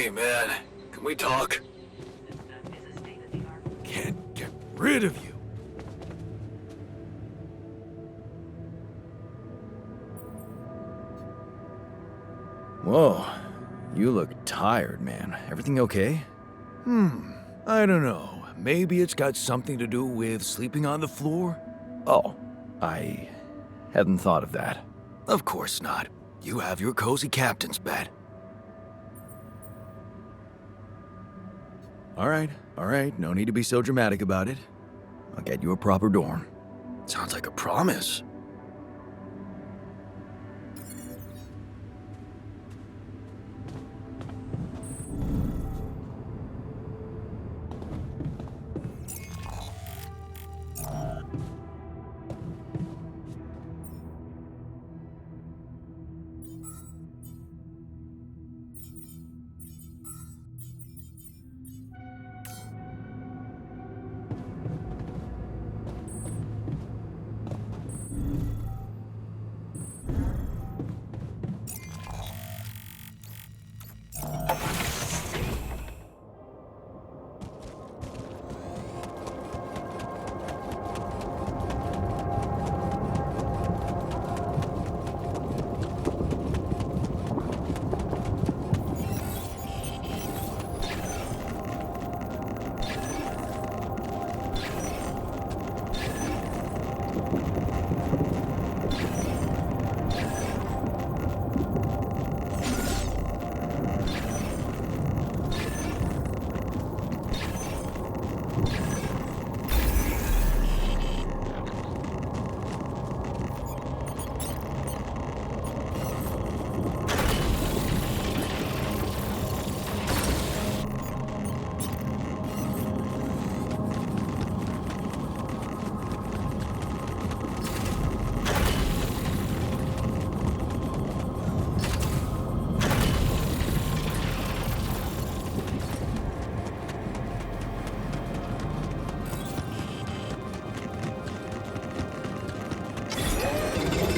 Hey, man. Can we talk? Can't get rid of you. Whoa, you look tired, man. Everything okay? I don't know. Maybe it's got something to do with sleeping on the floor? Oh, I hadn't thought of that. Of course not. You have your cozy captain's bed. All right, no need to be so dramatic about it. I'll get you a proper dorm. Sounds like a promise.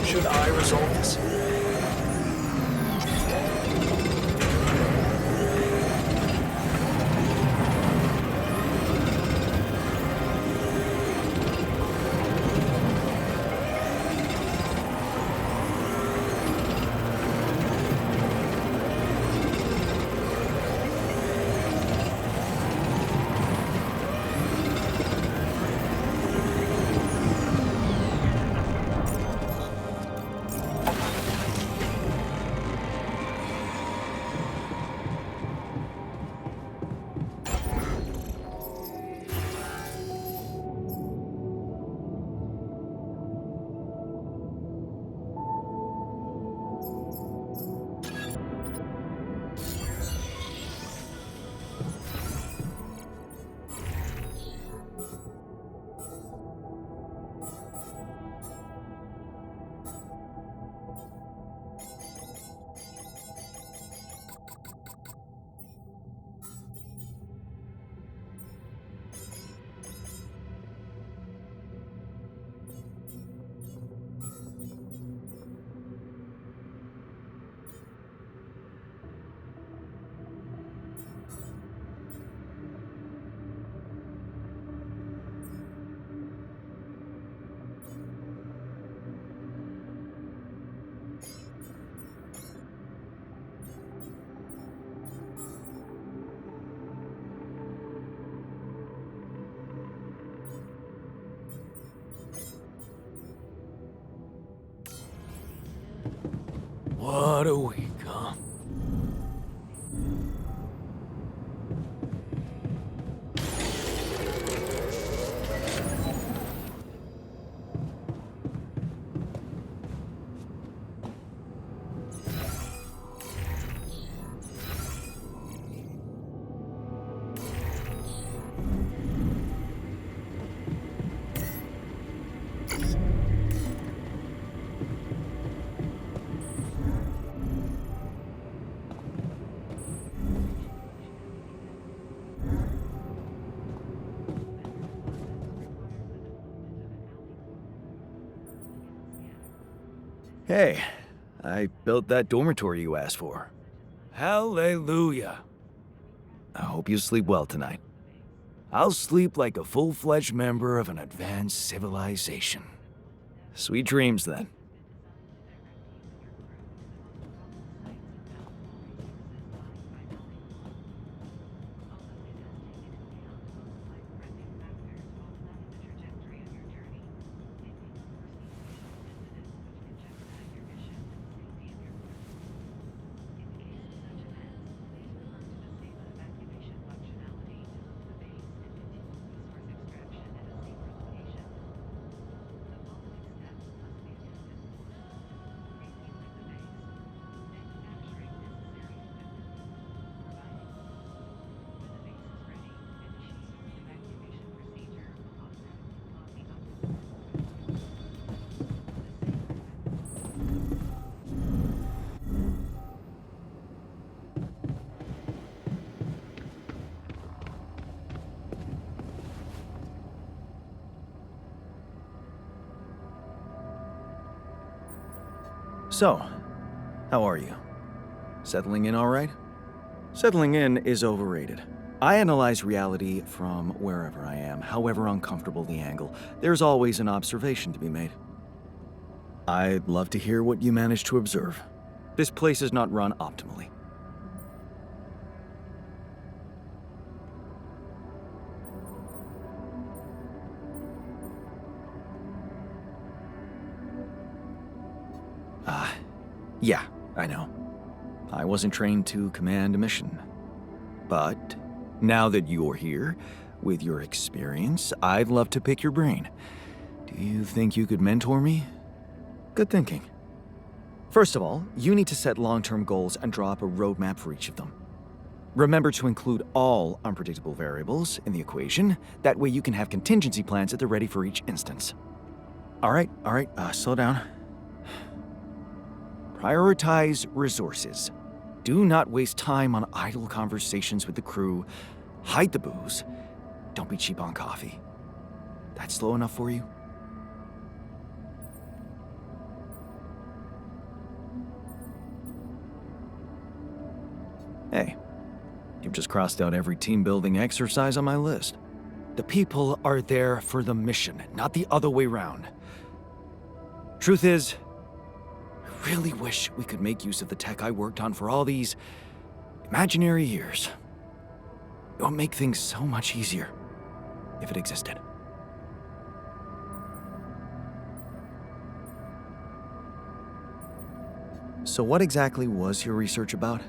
Should I resolve this? What a week, huh? Hey, I built that dormitory you asked for. Hallelujah. I hope you sleep well tonight. I'll sleep like a full-fledged member of an advanced civilization. Sweet dreams, then. So, how are you? Settling in all right? Settling in is overrated. I analyze reality from wherever I am, however uncomfortable the angle. There's always an observation to be made. I'd love to hear what you managed to observe. This place is not run optimally. Yeah, I know. I wasn't trained to command a mission. But now that you're here, with your experience, I'd love to pick your brain. Do you think you could mentor me? Good thinking. First of all, you need to set long-term goals and draw up a roadmap for each of them. Remember to include all unpredictable variables in the equation. That way you can have contingency plans at the ready for each instance. All right, slow down. Prioritize resources. Do not waste time on idle conversations with the crew. Hide the booze. Don't be cheap on coffee. That slow enough for you? Hey, you've just crossed out every team-building exercise on my list. The people are there for the mission, not the other way round. Truth is, I really wish we could make use of the tech I worked on for all these imaginary years. It would make things so much easier if it existed. So what exactly was your research about?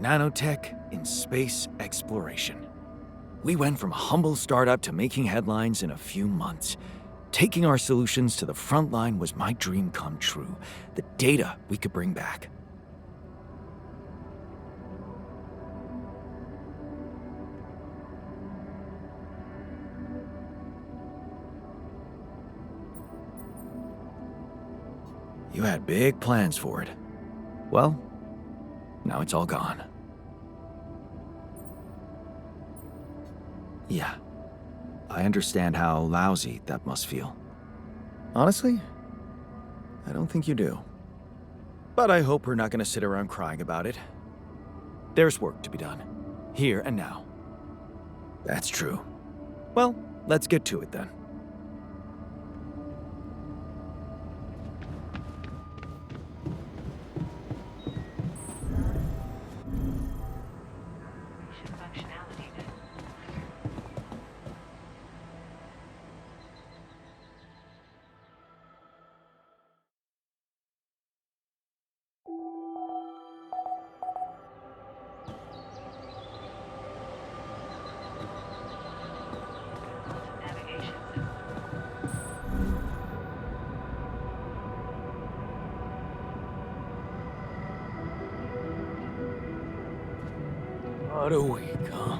Nanotech in space exploration. We went from a humble startup to making headlines in a few months. Taking our solutions to the front line was my dream come true. The data we could bring back. You had big plans for it. Well, now it's all gone. Yeah. I understand how lousy that must feel. Honestly, I don't think you do. But I hope we're not going to sit around crying about it. There's work to be done, here and now. That's true. Well, let's get to it then. What a week, huh?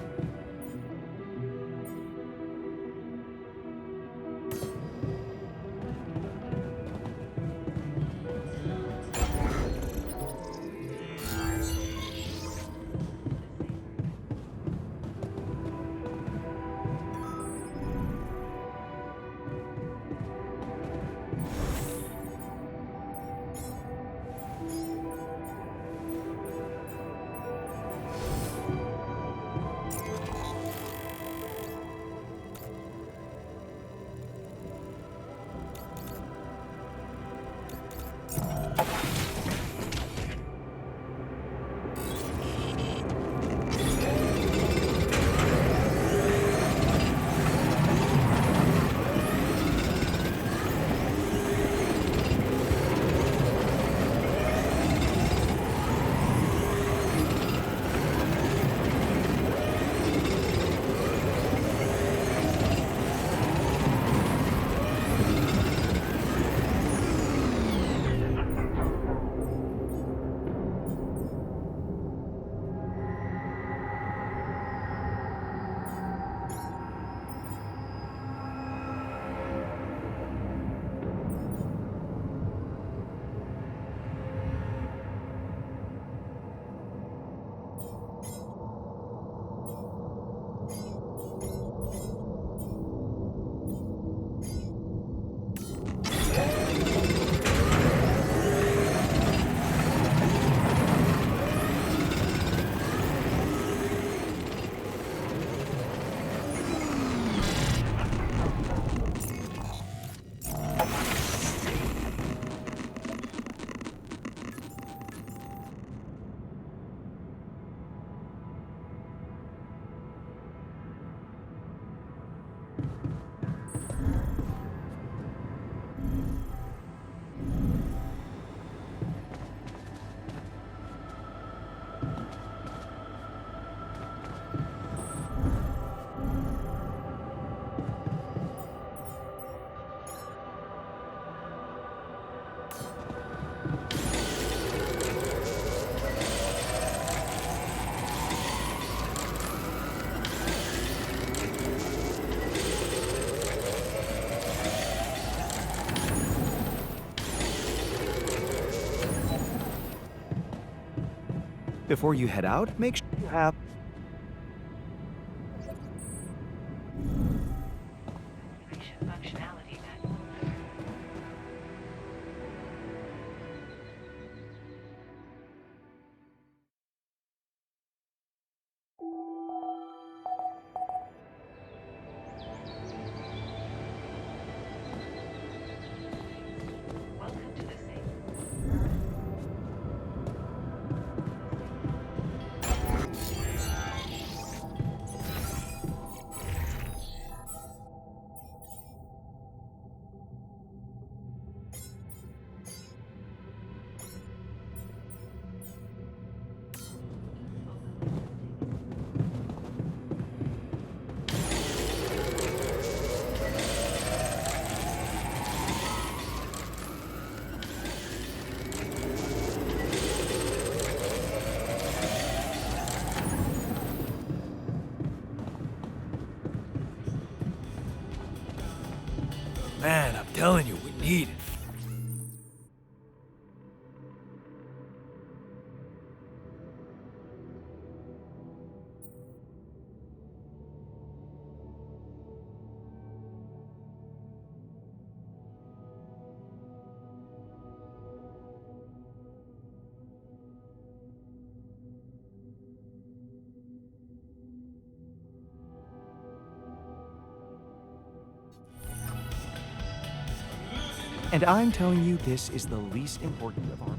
Before you head out, make sure you have... Functionality manual. Welcome to the safe. Man, I'm telling you, we need it. And I'm telling you, this is the least important of our...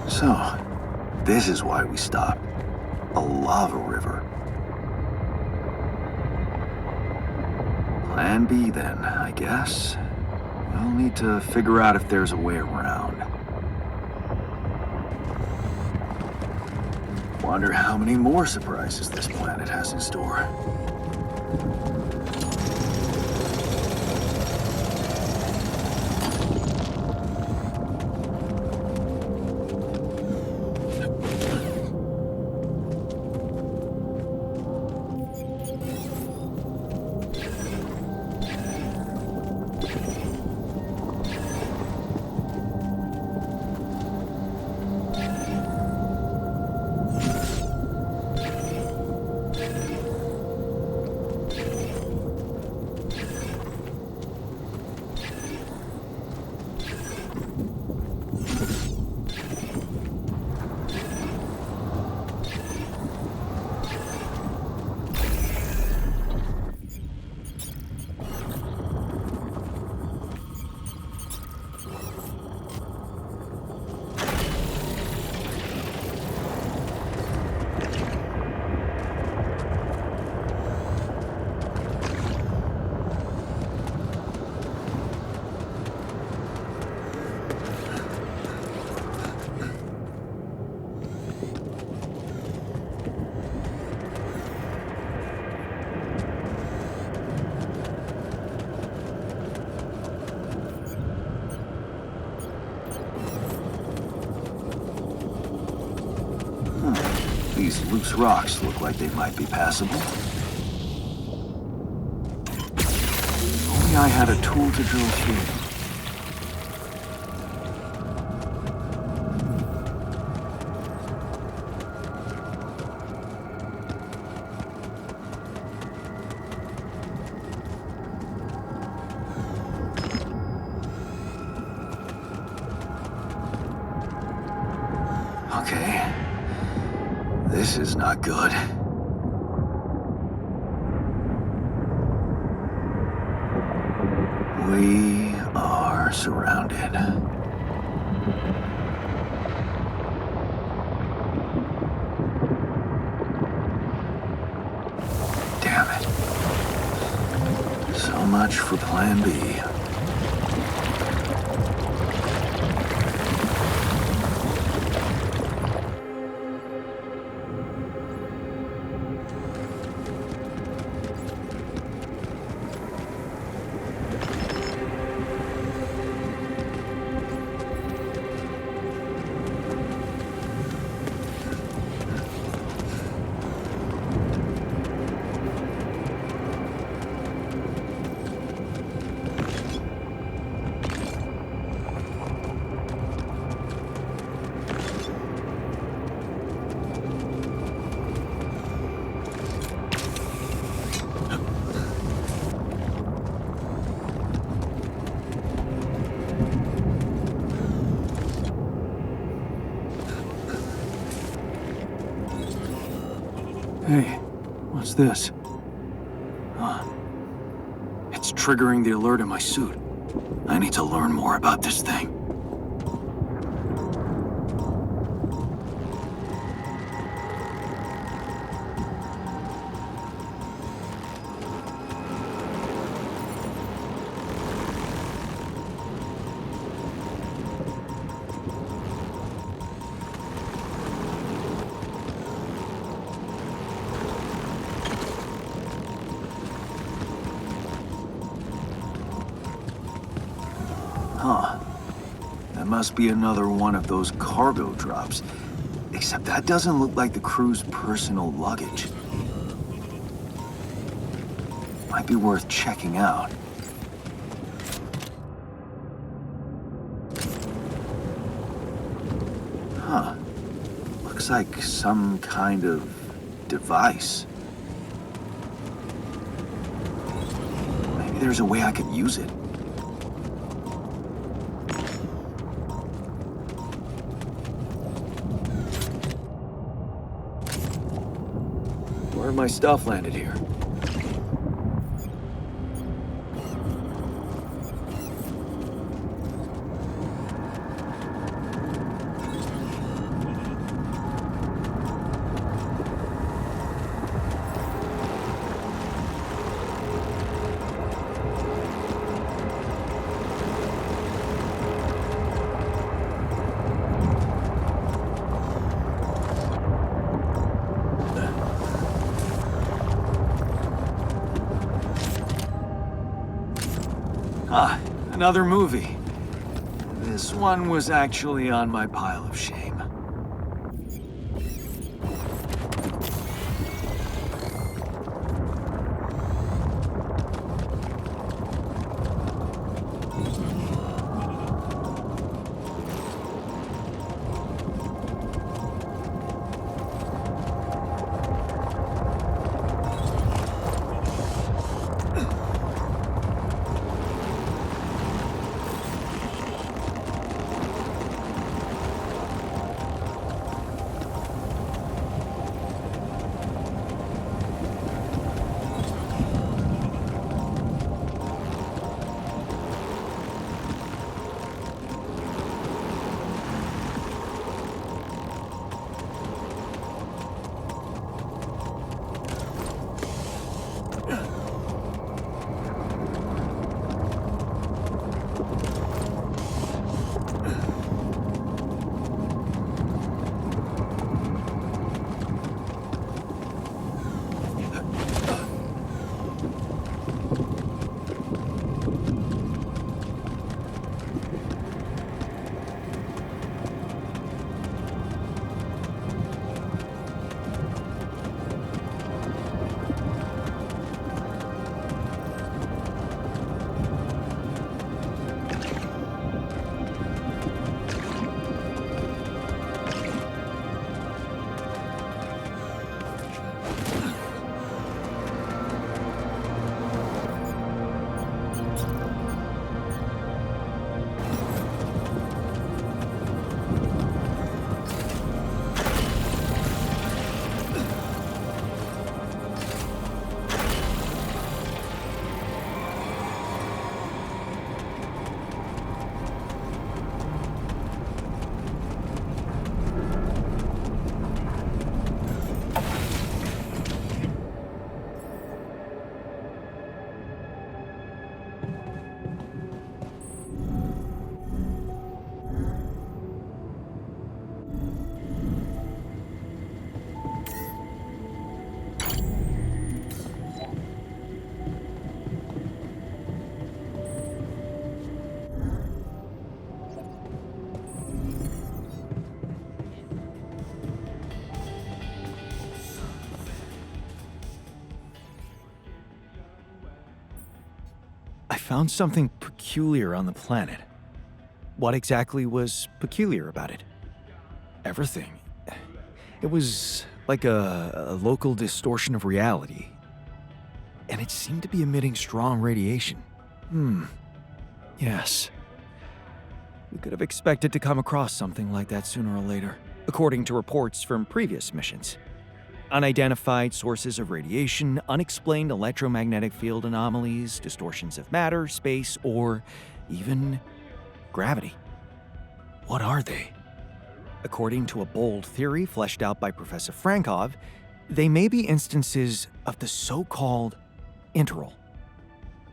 So, this is why we stopped. A lava river. Plan B then, I guess. We'll need to figure out if there's a way around. Wonder how many more surprises this planet has in store. These loose rocks look like they might be passable. If only I had a tool to drill through. Okay. This is not good. We are surrounded. Damn it. So much for Plan B. Hey, what's this? It's triggering the alert in my suit. I need to learn more about this thing. Huh. That must be another one of those cargo drops. Except that doesn't look like the crew's personal luggage. Might be worth checking out. Huh. Looks like some kind of device. Maybe there's a way I could use it. Where my stuff landed here? Ah, another movie. This one was actually on my pile of shame. I found something peculiar on the planet. What exactly was peculiar about it? Everything. It was like a local distortion of reality. And it seemed to be emitting strong radiation. Yes. We could have expected to come across something like that sooner or later, according to reports from previous missions. Unidentified sources of radiation, unexplained electromagnetic field anomalies, distortions of matter, space, or even gravity. What are they? According to a bold theory fleshed out by Professor Frankov, they may be instances of the so-called interval.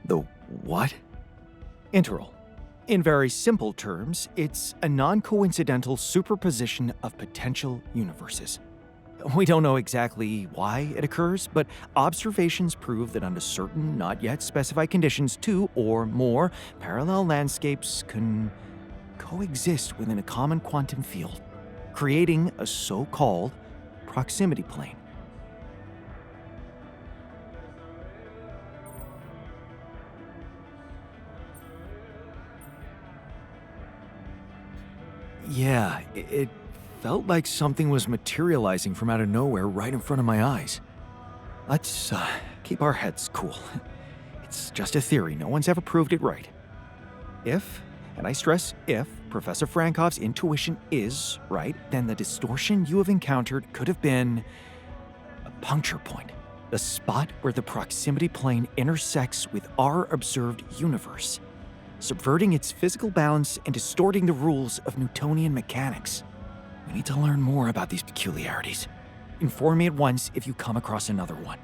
The what? Interval. In very simple terms, it's a non-coincidental superposition of potential universes. We don't know exactly why it occurs, but observations prove that under certain, not yet specified conditions, two or more parallel landscapes can coexist within a common quantum field, creating a so-called proximity plane. Yeah, it felt like something was materializing from out of nowhere right in front of my eyes. Let's keep our heads cool. It's just a theory. No one's ever proved it right. If, and I stress if, Professor Frankov's intuition is right, then the distortion you have encountered could have been a puncture point, the spot where the proximity plane intersects with our observed universe, subverting its physical balance and distorting the rules of Newtonian mechanics. We need to learn more about these peculiarities. Inform me at once if you come across another one.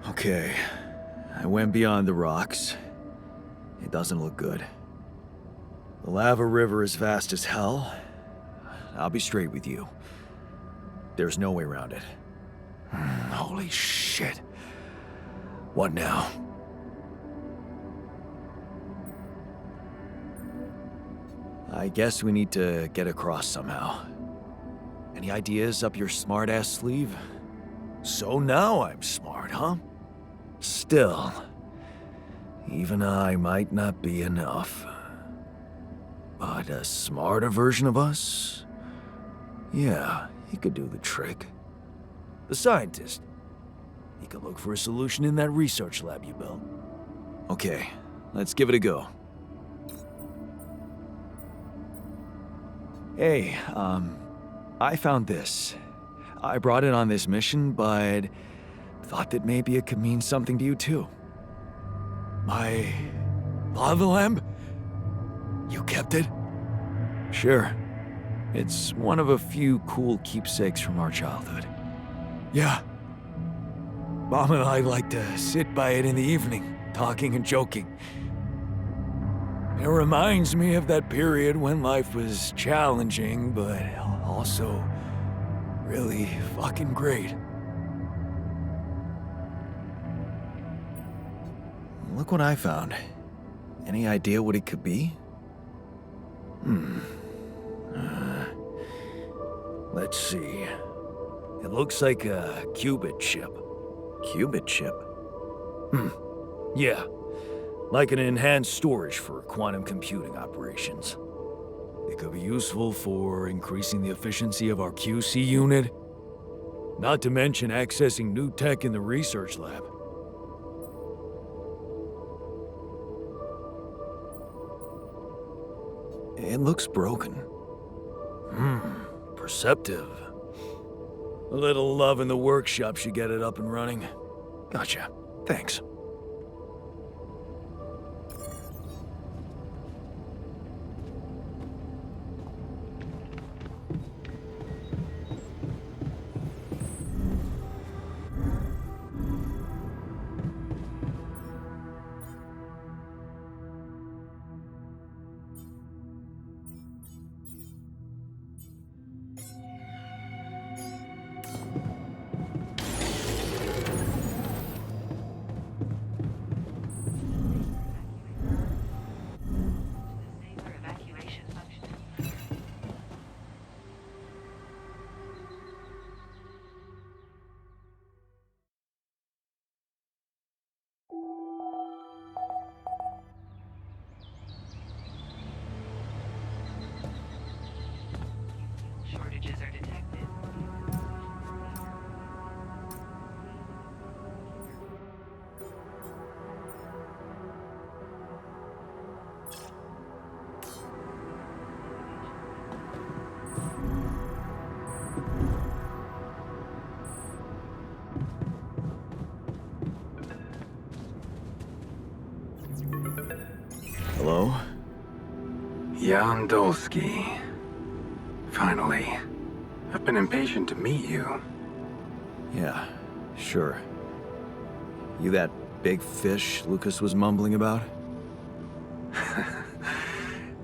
Okay, I went beyond the rocks. It doesn't look good. The lava river is vast as hell. I'll be straight with you. There's no way around it. Holy shit. What now? I guess we need to get across somehow. Any ideas up your smart-ass sleeve? So now I'm smart, huh? Still, even I might not be enough. But a smarter version of us? Yeah, he could do the trick. The scientist. He could look for a solution in that research lab you built. Okay, let's give it a go. Hey, I found this. I brought it on this mission, but thought that maybe it could mean something to you too. My lava lamp? You kept it? Sure. It's one of a few cool keepsakes from our childhood. Yeah. Mom and I like to sit by it in the evening, talking and joking. It reminds me of that period when life was challenging, but also really fucking great. Look what I found. Any idea what it could be? Let's see. It looks like a qubit chip. Qubit chip? Yeah. Like an enhanced storage for quantum computing operations. It could be useful for increasing the efficiency of our QC unit. Not to mention accessing new tech in the research lab. It looks broken. Perceptive. A little love in the workshop should get it up and running. Gotcha. Thanks. Jan Dolski. Finally. I've been impatient to meet you. Yeah, sure. You that big fish Lucas was mumbling about?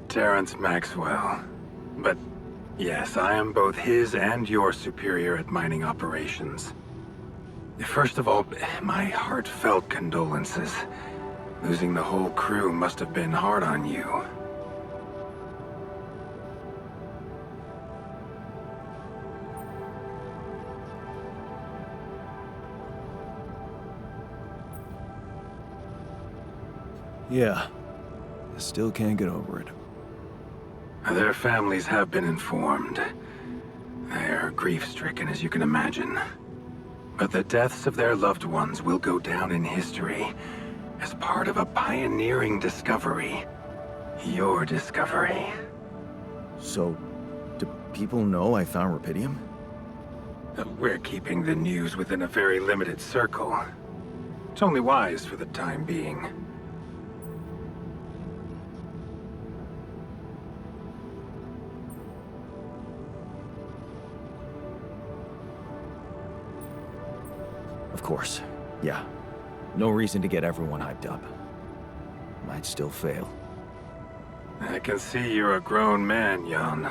Terrence Maxwell. But yes, I am both his and your superior at mining operations. First of all, my heartfelt condolences. Losing the whole crew must have been hard on you. Yeah. I still can't get over it. Their families have been informed. They're grief-stricken, as you can imagine. But the deaths of their loved ones will go down in history as part of a pioneering discovery. Your discovery. So, do people know I found Rapidium? We're keeping the news within a very limited circle. It's only wise for the time being. Of course. Yeah. No reason to get everyone hyped up. Might still fail. I can see you're a grown man, Jan.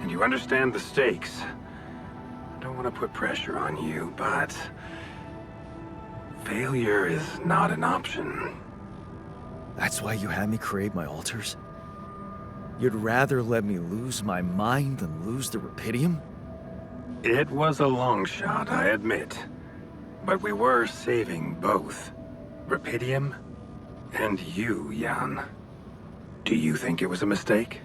And you understand the stakes. I don't want to put pressure on you, but... failure is not an option. That's why you had me create my altars? You'd rather let me lose my mind than lose the Rapidium? It was a long shot, I admit. But we were saving both. Rapidium and you, Jan. Do you think it was a mistake?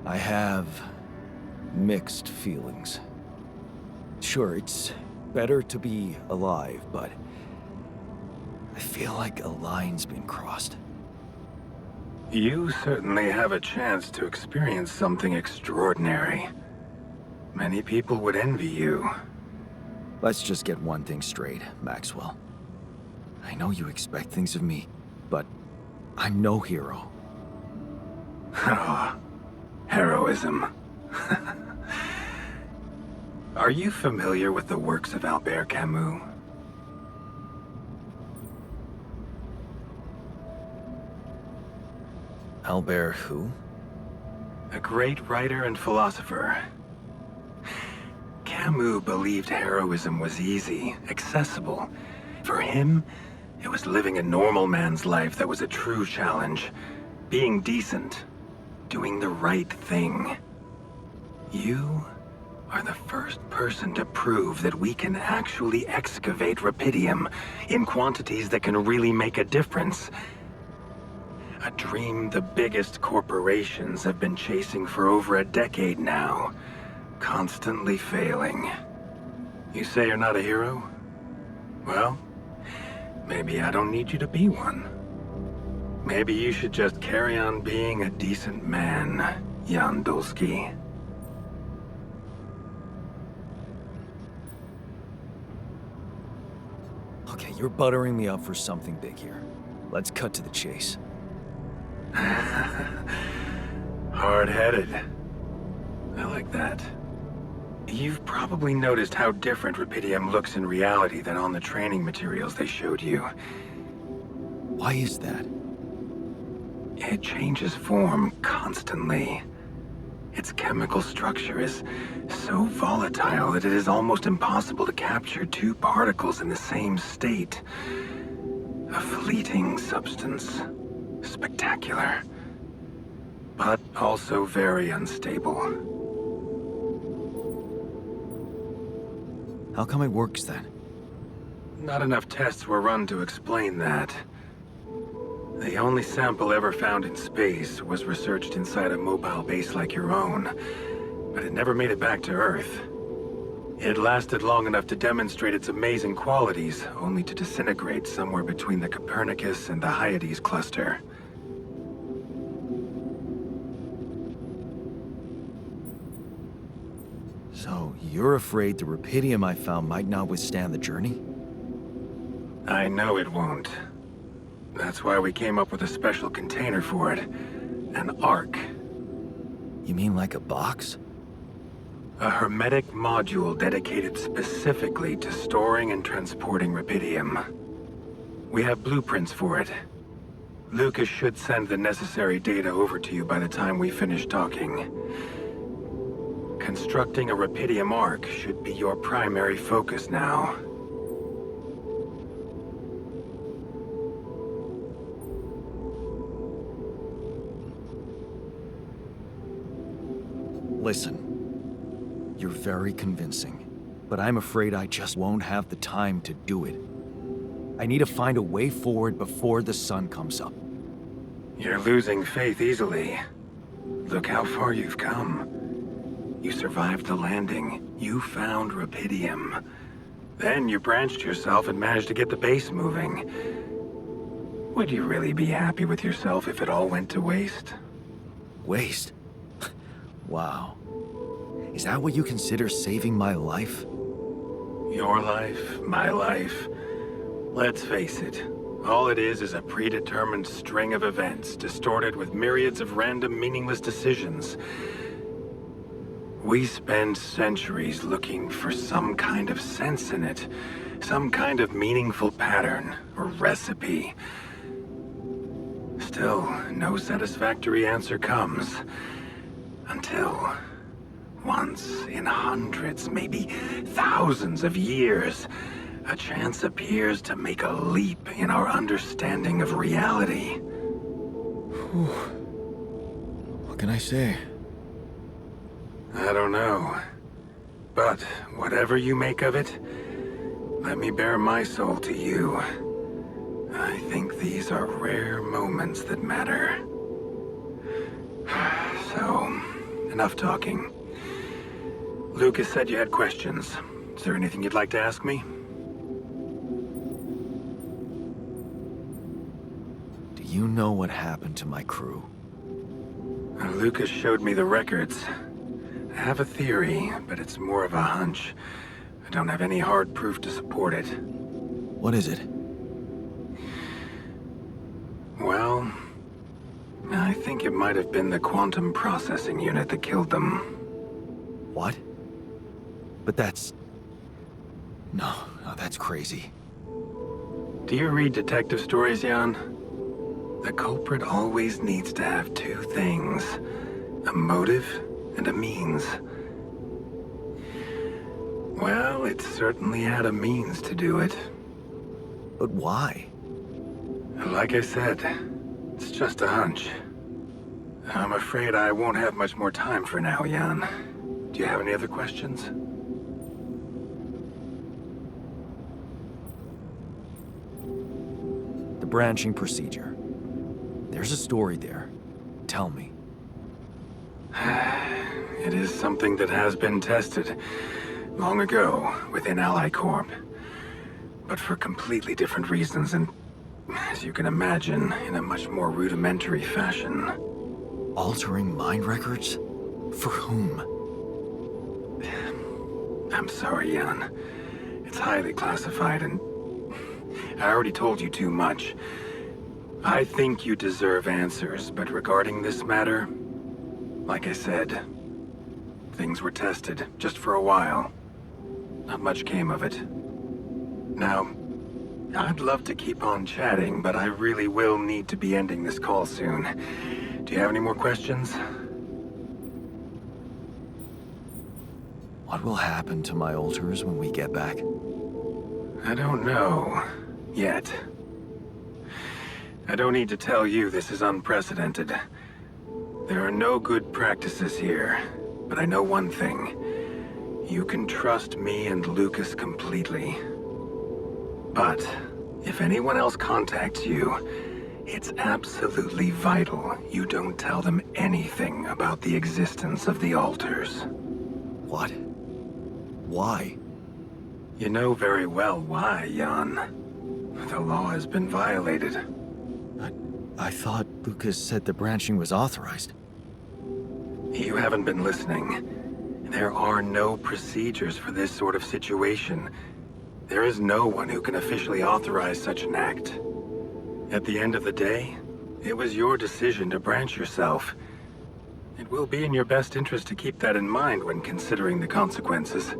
I have mixed feelings. Sure, it's better to be alive, but I feel like a line's been crossed. You certainly have a chance to experience something extraordinary. Many people would envy you. Let's just get one thing straight, Maxwell. I know you expect things of me, but I'm no hero. Ah, heroism. Are you familiar with the works of Albert Camus? Albert who? A great writer and philosopher. Camus believed heroism was easy, accessible. For him, it was living a normal man's life that was a true challenge. Being decent. Doing the right thing. You are the first person to prove that we can actually excavate Rapidium in quantities that can really make a difference. A dream the biggest corporations have been chasing for over a decade now, constantly failing. You say you're not a hero? Well, maybe I don't need you to be one. Maybe you should just carry on being a decent man, Jan Dolski. Okay, you're buttering me up for something big here. Let's cut to the chase. Hard-headed. I like that. You've probably noticed how different Rapidium looks in reality than on the training materials they showed you. Why is that? It changes form constantly. Its chemical structure is so volatile that it is almost impossible to capture two particles in the same state. A fleeting substance. Spectacular. But also very unstable. How come it works then? Not enough tests were run to explain that. The only sample ever found in space was researched inside a mobile base like your own, but it never made it back to Earth. It lasted long enough to demonstrate its amazing qualities, only to disintegrate somewhere between the Copernicus and the Hyades cluster. So, you're afraid the Rapidium I found might not withstand the journey? I know it won't. That's why we came up with a special container for it. An ark. You mean like a box? A hermetic module dedicated specifically to storing and transporting Rapidium. We have blueprints for it. Lucas should send the necessary data over to you by the time we finish talking. Constructing a Rapidium ark should be your primary focus now. Listen, you're very convincing, but I'm afraid I just won't have the time to do it. I need to find a way forward before the sun comes up. You're losing faith easily. Look how far you've come. You survived the landing. You found Rapidium. Then you branched yourself and managed to get the base moving. Would you really be happy with yourself if it all went to waste? Waste? Wow. Is that what you consider saving my life? Your life, my life. Let's face it. All it is a predetermined string of events, distorted with myriads of random, meaningless decisions. We spend centuries looking for some kind of sense in it, some kind of meaningful pattern or recipe. Still, no satisfactory answer comes. Until, once in hundreds, maybe thousands of years, a chance appears to make a leap in our understanding of reality. What can I say? I don't know. But whatever you make of it, let me bare my soul to you. I think these are rare moments that matter. So, enough talking. Lucas said you had questions. Is there anything you'd like to ask me? Do you know what happened to my crew? Lucas showed me the records. I have a theory, but it's more of a hunch. I don't have any hard proof to support it. What is it? Well, I think it might have been the quantum processing unit that killed them. What? But that's... No, that's crazy. Do you read detective stories, Jan? The culprit always needs to have two things. A motive and a means. Well, it certainly had a means to do it. But why? Like I said, it's just a hunch. I'm afraid I won't have much more time for now, Jan. Do you have any other questions? The branching procedure. There's a story there. Tell me. It is something that has been tested long ago within Ally Corp. But for completely different reasons and, as you can imagine, in a much more rudimentary fashion. Altering mind records? For whom? I'm sorry, Jan. It's highly classified and I already told you too much. I think you deserve answers, but regarding this matter, like I said, things were tested just for a while. Not much came of it. Now, I'd love to keep on chatting, but I really will need to be ending this call soon. Do you have any more questions? What will happen to my alters when we get back? I don't know. Yet. I don't need to tell you this is unprecedented. There are no good practices here, but I know one thing. You can trust me and Lucas completely. But if anyone else contacts you, it's absolutely vital you don't tell them anything about the existence of the alters. What? Why? You know very well why, Jan. The law has been violated. I thought Lucas said the branching was authorized. You haven't been listening. There are no procedures for this sort of situation. There is no one who can officially authorize such an act. At the end of the day, it was your decision to branch yourself. It will be in your best interest to keep that in mind when considering the consequences.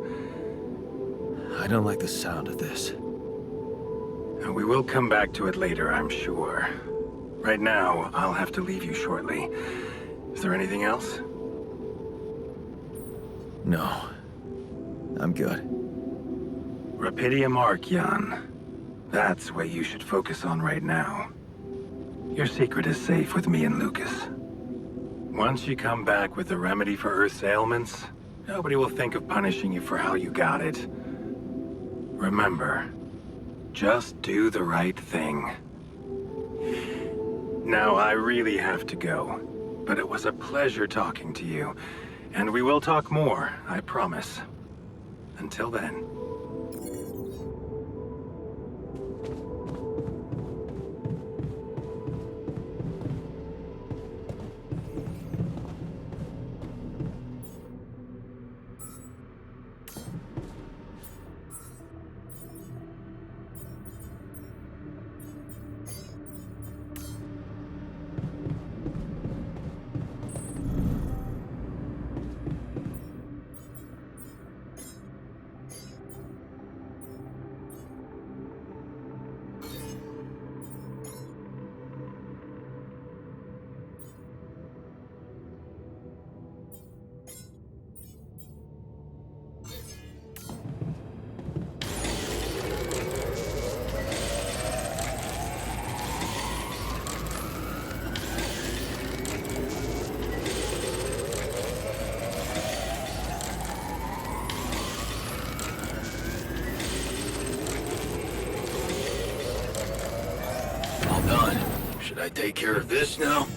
I don't like the sound of this. And we will come back to it later, I'm sure. Right now, I'll have to leave you shortly. Is there anything else? No. I'm good. Rapidium arc, Jan. That's what you should focus on right now. Your secret is safe with me and Lucas. Once you come back with a remedy for Earth's ailments, nobody will think of punishing you for how you got it. Remember, just do the right thing. Now, I really have to go, but it was a pleasure talking to you, and we will talk more, I promise. Until then. Should I take care of this now?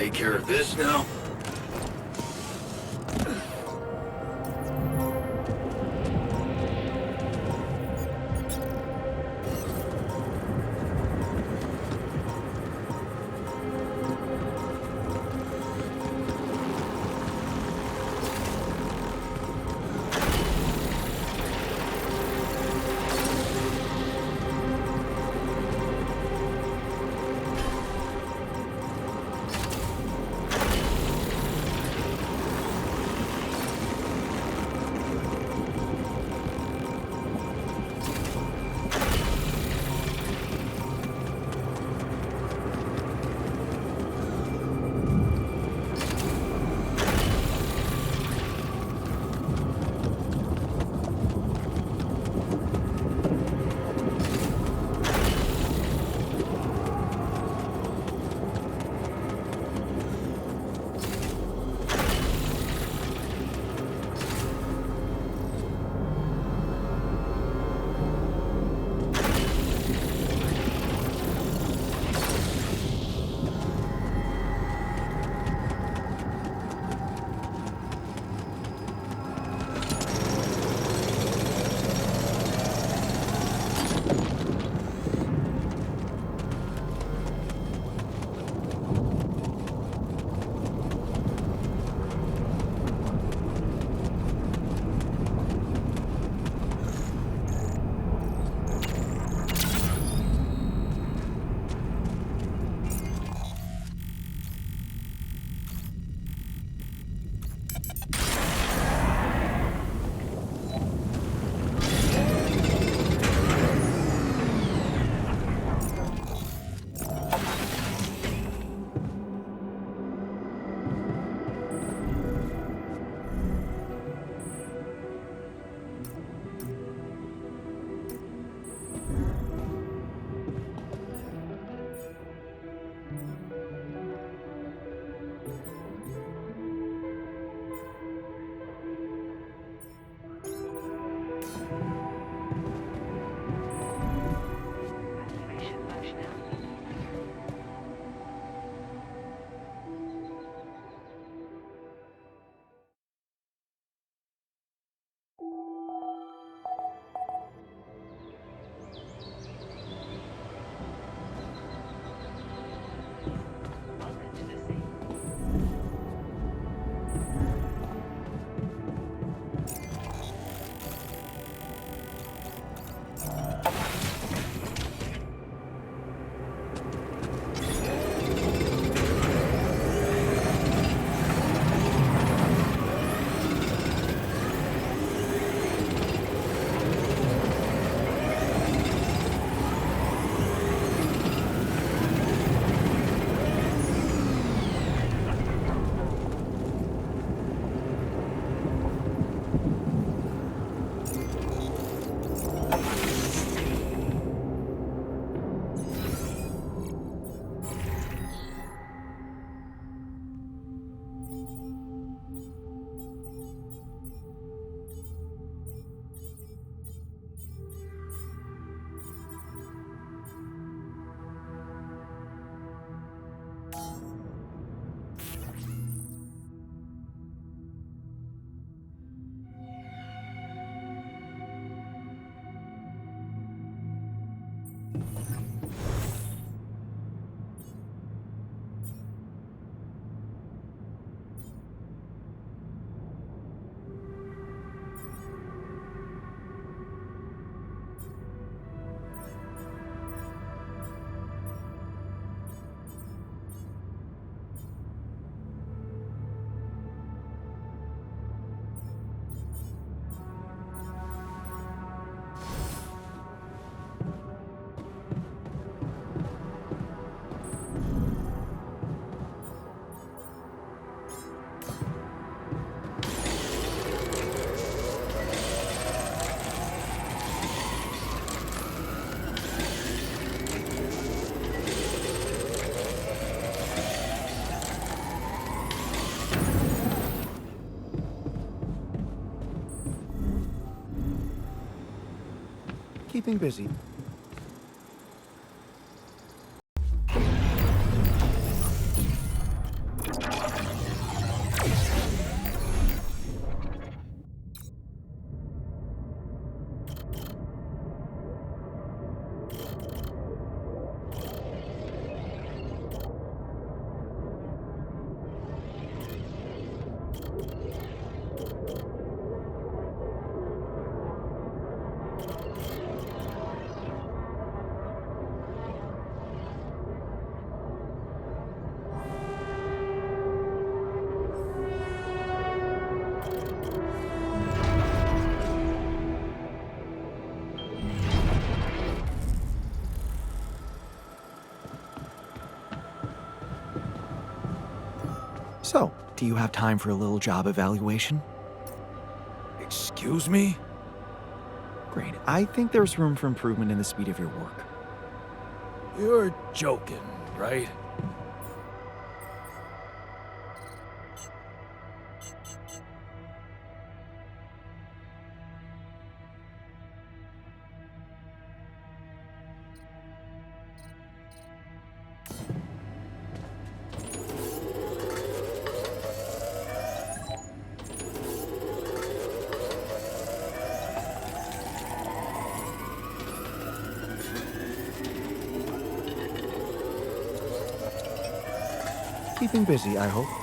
take care of this now? Activation functionality. Welcome to the safe. Keeping busy. So, do you have time for a little job evaluation? Excuse me? Great. I think there's room for improvement in the speed of your work. You're joking, right? Keeping busy, I hope.